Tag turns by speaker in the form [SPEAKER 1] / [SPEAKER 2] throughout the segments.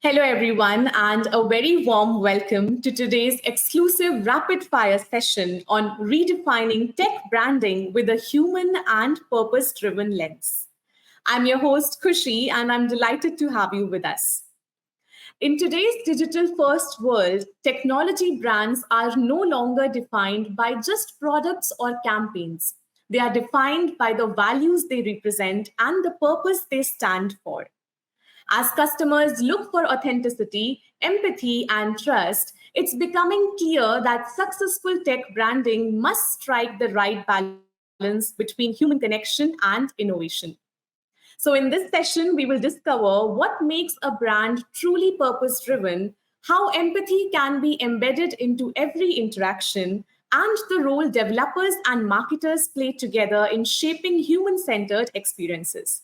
[SPEAKER 1] Hello, everyone, and a very warm welcome to today's exclusive rapid fire session on redefining tech branding with a human and purpose driven lens. I'm your host, Kushi, and I'm delighted to have you with us. In today's digital first world, technology brands are no longer defined by just products or campaigns. They are defined by the values they represent and the purpose they stand for. As customers look for authenticity, empathy, and trust, it's becoming clear that successful tech branding must strike the right balance between human connection and innovation. So, in this session, we will discover what makes a brand truly purpose driven, how empathy can be embedded into every interaction, and the role developers and marketers play together in shaping human centered experiences.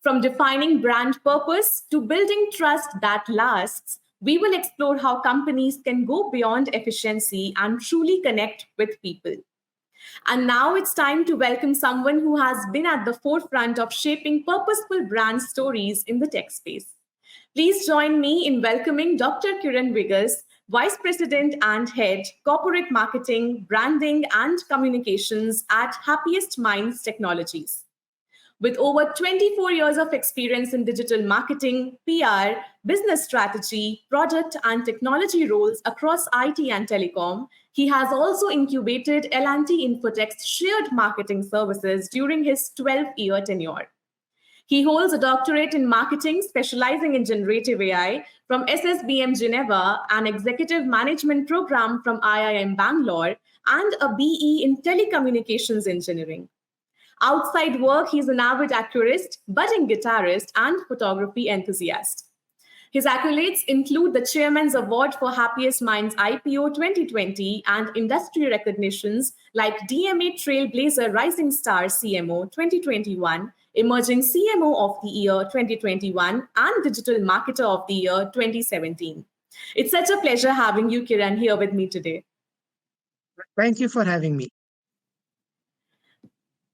[SPEAKER 1] From defining brand purpose to building trust that lasts, we will explore how companies can go beyond efficiency and truly connect with people. And now it's time to welcome someone who has been at the forefront of shaping purposeful brand stories in the tech space. Please join me in welcoming Dr. Kiran Veigas, Vice President and Head, Corporate Marketing, Branding, and Communications at Happiest Minds Technologies. With over 24 years of experience in digital marketing, PR, business strategy, product, and technology roles across IT and telecom, he has also incubated L&T Infotech's shared marketing services during his 12-year tenure. He holds a doctorate in marketing specializing in generative AI from SSBM Geneva, an executive management program from IIM Bangalore, and a BE in telecommunications engineering. Outside work, he's an avid accurist, budding guitarist, and photography enthusiast. His accolades include the Chairman's Award for Happiest Minds IPO 2020 and industry recognitions like DMA Trailblazer Rising Star CMO 2021, Emerging CMO of the Year 2021, and Digital Marketer of the Year 2017. It's such a pleasure having you, Kiran, here with me today.
[SPEAKER 2] Thank you for having me.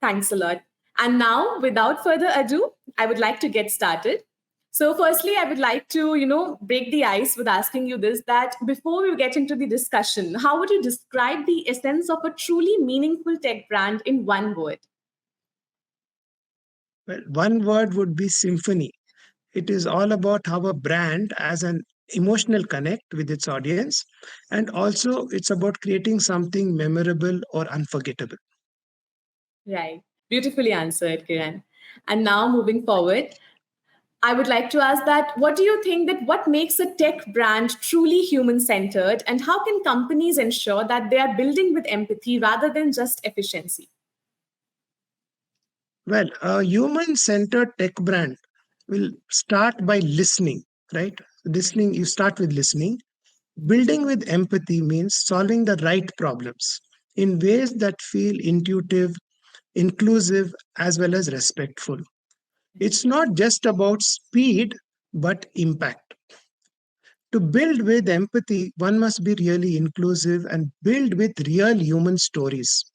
[SPEAKER 1] Thanks a lot. And now, without further ado, I would like to get started. So firstly, I would like to, break the ice with asking you this, that before we get into the discussion, how would you describe the essence of a truly meaningful tech brand in one word?
[SPEAKER 2] Well, one word would be symphony. It is all about how a brand has an emotional connect with its audience, and also it's about creating something memorable or unforgettable.
[SPEAKER 1] Right. Beautifully answered, Kiran. And now moving forward, I would like to ask that what do you think that what makes a tech brand truly human centered, and how can companies ensure that they are building with empathy rather than just efficiency?
[SPEAKER 2] Well, a human centered tech brand will start by listening, right? Listening, you start with listening. Building with empathy means solving the right problems in ways that feel intuitive, inclusive, as well as respectful. It's not just about speed, but impact. To build with empathy, one must be really inclusive and build with real human stories.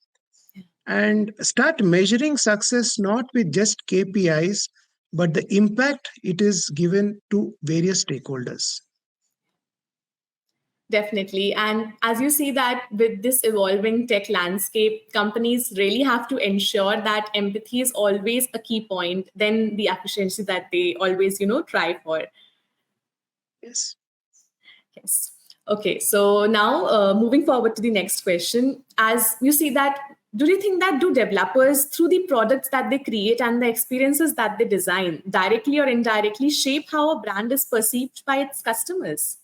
[SPEAKER 2] And start measuring success not with just KPIs, but the impact it is given to various stakeholders.
[SPEAKER 1] Definitely. And as you see that with this evolving tech landscape, companies really have to ensure that empathy is always a key point, then the efficiency that they always, try for.
[SPEAKER 2] Yes.
[SPEAKER 1] Yes. Okay. So now moving forward to the next question, as you see that, do you think that do developers through the products that they create and the experiences that they design directly or indirectly shape how a brand is perceived by its customers?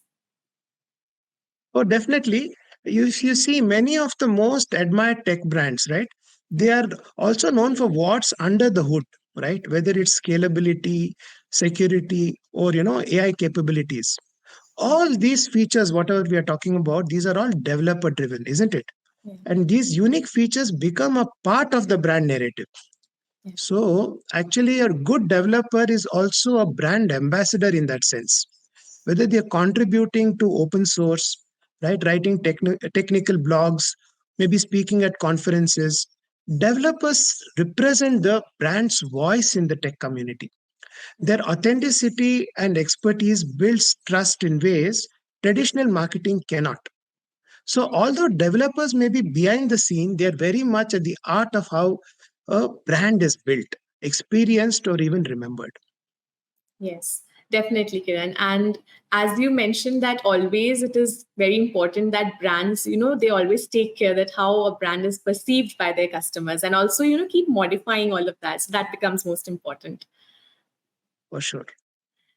[SPEAKER 2] Oh, definitely. You see many of the most admired tech brands, right? They are also known for what's under the hood, right? Whether it's scalability, security, or AI capabilities. All these features, whatever we are talking about, these are all developer driven, isn't it?
[SPEAKER 1] Yeah.
[SPEAKER 2] And these unique features become a part of the brand narrative.
[SPEAKER 1] Yeah.
[SPEAKER 2] So, actually, a good developer is also a brand ambassador in that sense. Whether they're contributing to open source, right, writing technical blogs, maybe speaking at conferences, developers represent the brand's voice in the tech community. Their authenticity and expertise builds trust in ways traditional marketing cannot. So, although developers may be behind the scene, they are very much at the art of how a brand is built, experienced, or even remembered.
[SPEAKER 1] Yes, definitely, Kiran. And as you mentioned, that always it is very important that brands, they always take care that how a brand is perceived by their customers, and also, keep modifying all of that. So that becomes most important.
[SPEAKER 2] For sure.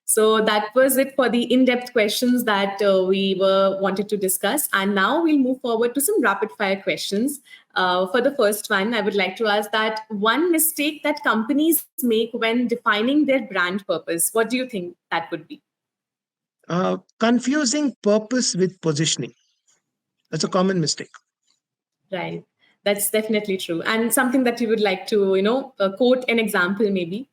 [SPEAKER 1] So that was it for the in-depth questions that we were wanted to discuss. And now we'll move forward to some rapid fire questions. For the first one, I would like to ask that one mistake that companies make when defining their brand purpose. What do you think that would be?
[SPEAKER 2] Confusing purpose with positioning. That's a common mistake.
[SPEAKER 1] Right. That's definitely true. And something that you would like to, quote an example maybe.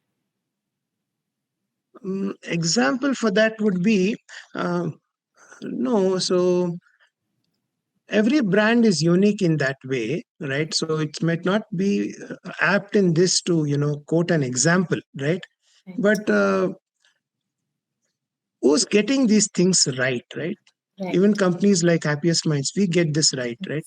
[SPEAKER 2] Example for that would be uh, no. So every brand is unique in that way, right? So it might not be apt in this to quote an example, right?
[SPEAKER 1] Right.
[SPEAKER 2] But who's getting these things right?
[SPEAKER 1] Right.
[SPEAKER 2] Even companies like Happiest Minds, we get this right?
[SPEAKER 1] Yes.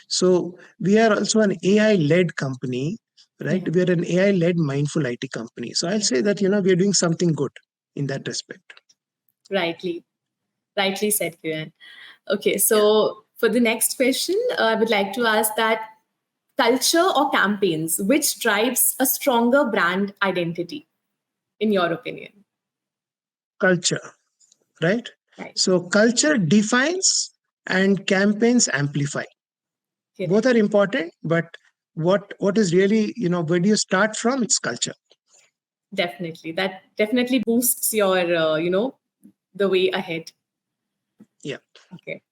[SPEAKER 2] So we are also an AI led company,
[SPEAKER 1] Yeah.
[SPEAKER 2] right? We are an AI led mindful IT company. So I'll say that we are doing something good in that respect.
[SPEAKER 1] Rightly. Rightly said, Kiran. Okay,
[SPEAKER 2] Yeah.
[SPEAKER 1] so for the next question, I would like to ask that culture or campaigns, which drives a stronger brand identity, in your opinion?
[SPEAKER 2] Culture, right?
[SPEAKER 1] Right.
[SPEAKER 2] So culture defines and campaigns amplify. Both
[SPEAKER 1] Correct.
[SPEAKER 2] are important, but what is really, where do you start from? It's culture.
[SPEAKER 1] Definitely. That definitely boosts your, the way ahead.
[SPEAKER 2] Yeah.
[SPEAKER 1] Okay.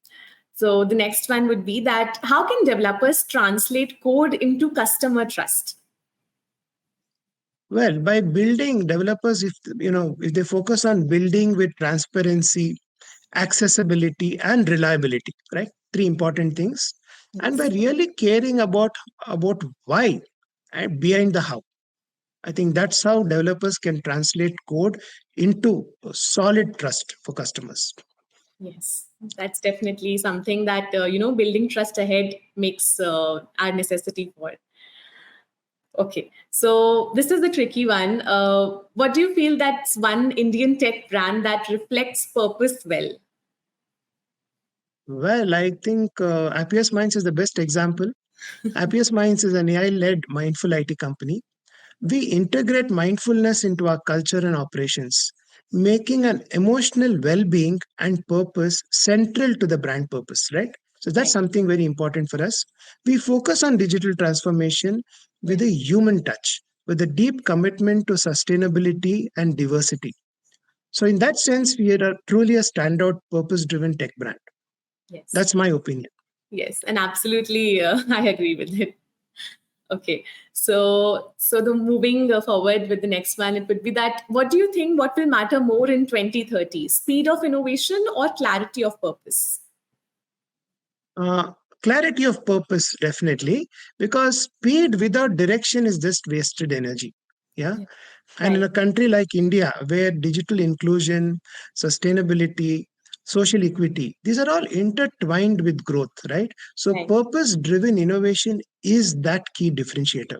[SPEAKER 1] So the next one would be that how can developers translate code into customer trust?
[SPEAKER 2] Well, by building developers, if they focus on building with transparency, accessibility, and reliability, right? Three important things. And by
[SPEAKER 1] Yes.
[SPEAKER 2] really caring about why and behind the how. I think that's how developers can translate code into solid trust for customers.
[SPEAKER 1] Yes, that's definitely something that building trust ahead makes our necessity for. Okay, so this is the tricky one. What do you feel that's one Indian tech brand that reflects purpose well?
[SPEAKER 2] Well, I think Happiest Minds is the best example. Happiest Minds is an AI-led mindful IT company. We integrate mindfulness into our culture and operations, making an emotional well-being and purpose central to the brand purpose, right? So that's
[SPEAKER 1] Right.
[SPEAKER 2] something very important for us. We focus on digital transformation
[SPEAKER 1] Yeah.
[SPEAKER 2] with a human touch, with a deep commitment to sustainability and diversity. So in that sense, we are truly a standout purpose-driven tech brand.
[SPEAKER 1] Yes.
[SPEAKER 2] That's my opinion.
[SPEAKER 1] Yes, and absolutely, I agree with it. Okay, so the moving forward with the next one, it would be that what do you think? What will matter more in 2030? Speed of innovation or clarity of purpose?
[SPEAKER 2] Uh, Clarity of purpose, definitely, because speed without direction is just wasted energy. Yeah.
[SPEAKER 1] Yeah.
[SPEAKER 2] And in
[SPEAKER 1] Right.
[SPEAKER 2] a country like India, where digital inclusion, sustainability, social equity, these are all intertwined with growth, right? So,
[SPEAKER 1] Right.
[SPEAKER 2] purpose driven innovation is that key differentiator.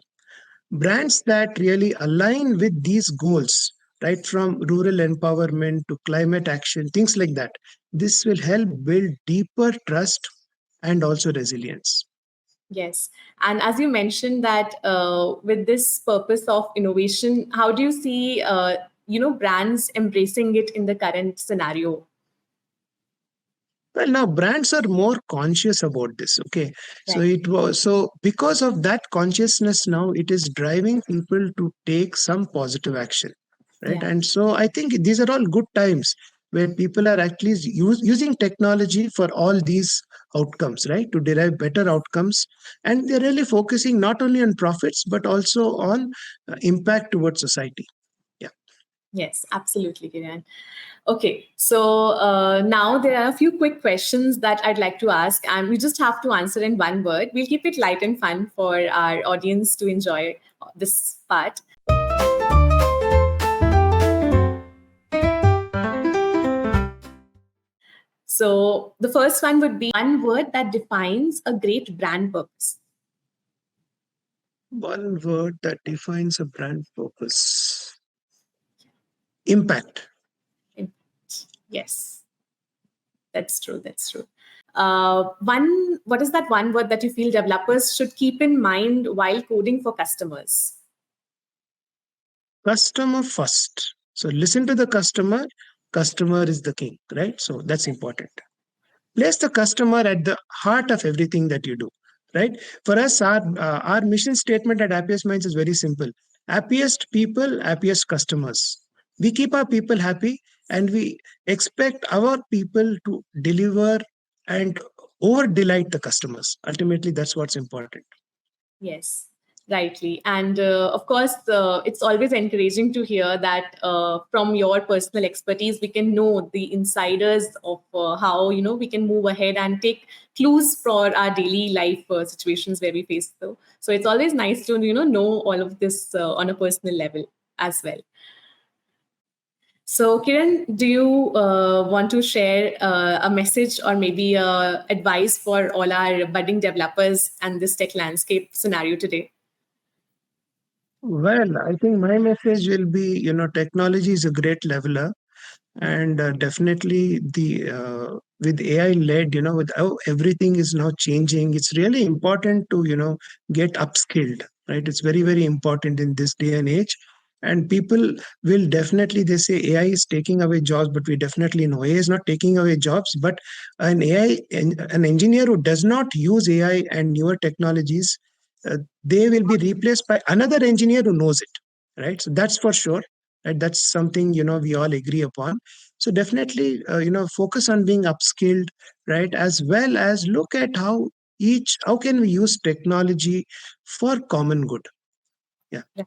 [SPEAKER 2] Brands that really align with these goals, right, from rural empowerment to climate action, things like that, this will help build deeper trust and also resilience.
[SPEAKER 1] Yes. And as you mentioned that with this purpose of innovation, how do you see, brands embracing it in the current scenario?
[SPEAKER 2] Well, now brands are more conscious about this. Okay, so
[SPEAKER 1] Right.
[SPEAKER 2] it was so because of that consciousness now it is driving people to take some positive action, right?
[SPEAKER 1] Yeah.
[SPEAKER 2] And so I think these are all good times where people are actually using technology for all these outcomes, right? To derive better outcomes, and they're really focusing not only on profits but also on impact towards society. Yeah.
[SPEAKER 1] Yes, absolutely, Kiran. Okay, so now there are a few quick questions that I'd like to ask, and we just have to answer in one word. We'll keep it light and fun for our audience to enjoy this part. So the first one would be one word that defines a great brand purpose.
[SPEAKER 2] One word that defines a brand purpose. Impact.
[SPEAKER 1] Impact. Yes, that's true. That's true. What is that one word that you feel developers should keep in mind while coding for customers?
[SPEAKER 2] Customer first. So listen to the customer. Customer is the king, right? So that's important. Place the customer at the heart of everything that you do, right? For us, our mission statement at Happiest Minds is very simple: happiest people, happiest customers. We keep our people happy, and we expect our people to deliver and over delight the customers. Ultimately, that's what's important.
[SPEAKER 1] Yes, rightly. And of course, it's always encouraging to hear that from your personal expertise, we can know the insiders of how, we can move ahead and take clues for our daily life situations where we face though. So it's always nice to, know all of this on a personal level as well. So, Kiran, do you want to share a message or maybe advice for all our budding developers and this tech landscape scenario today?
[SPEAKER 2] Well, I think my message will be, technology is a great leveler, and definitely the with AI led, with how everything is now changing, it's really important to get upskilled, right? It's very, very important in this day and age. And people will definitely, they say AI is taking away jobs, but we definitely know AI is not taking away jobs. But an engineer who does not use AI and newer technologies, they will be replaced by another engineer who knows it, right? So that's for sure, right? That's something we all agree upon. So definitely, focus on being upskilled, right? As well as look at how can we use technology for common good. Yeah.
[SPEAKER 1] Right.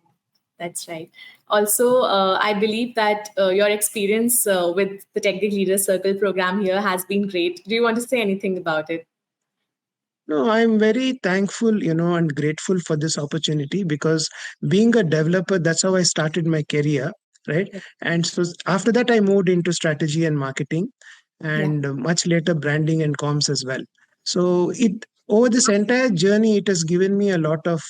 [SPEAKER 1] That's right. Also, I believe that your experience with the TechGig Leaders Circle program here has been great. Do you want to say anything about it?
[SPEAKER 2] No, I'm very thankful, and grateful for this opportunity, because being a developer, that's how I started my career, right? And so after that, I moved into strategy and marketing,
[SPEAKER 1] Yeah.
[SPEAKER 2] and much later branding and comms as well. So it over this entire journey, it has given me a lot of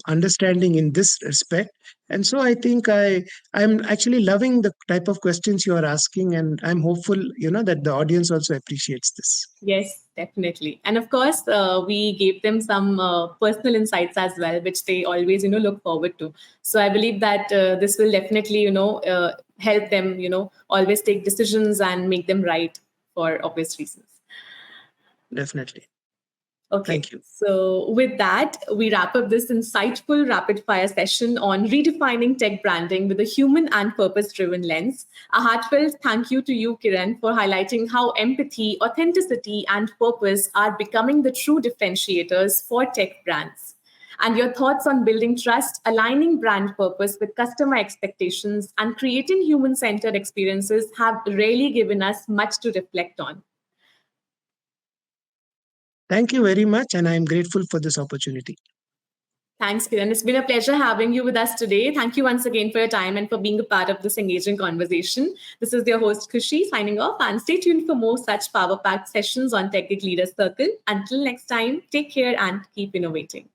[SPEAKER 2] understanding in this respect. And so I think I'm actually loving the type of questions you are asking, and I'm hopeful, that the audience also appreciates this.
[SPEAKER 1] Yes, definitely. And of course, we gave them some personal insights as well, which they always, look forward to. So I believe that this will definitely, help them, always take decisions and make them right for obvious reasons.
[SPEAKER 2] Definitely.
[SPEAKER 1] Okay,
[SPEAKER 2] Thank you.
[SPEAKER 1] so with that, we wrap up this insightful rapid fire session on redefining tech branding with a human and purpose driven lens. A heartfelt thank you to you, Kiran, for highlighting how empathy, authenticity, and purpose are becoming the true differentiators for tech brands. And your thoughts on building trust, aligning brand purpose with customer expectations, and creating human centered experiences have really given us much to reflect on.
[SPEAKER 2] Thank you very much, and I am grateful for this opportunity.
[SPEAKER 1] Thanks, Kiran. It's been a pleasure having you with us today. Thank you once again for your time and for being a part of this engaging conversation. This is your host, Kushi, signing off, and stay tuned for more such power packed sessions on TechGig Leaders Circle. Until next time, take care and keep innovating.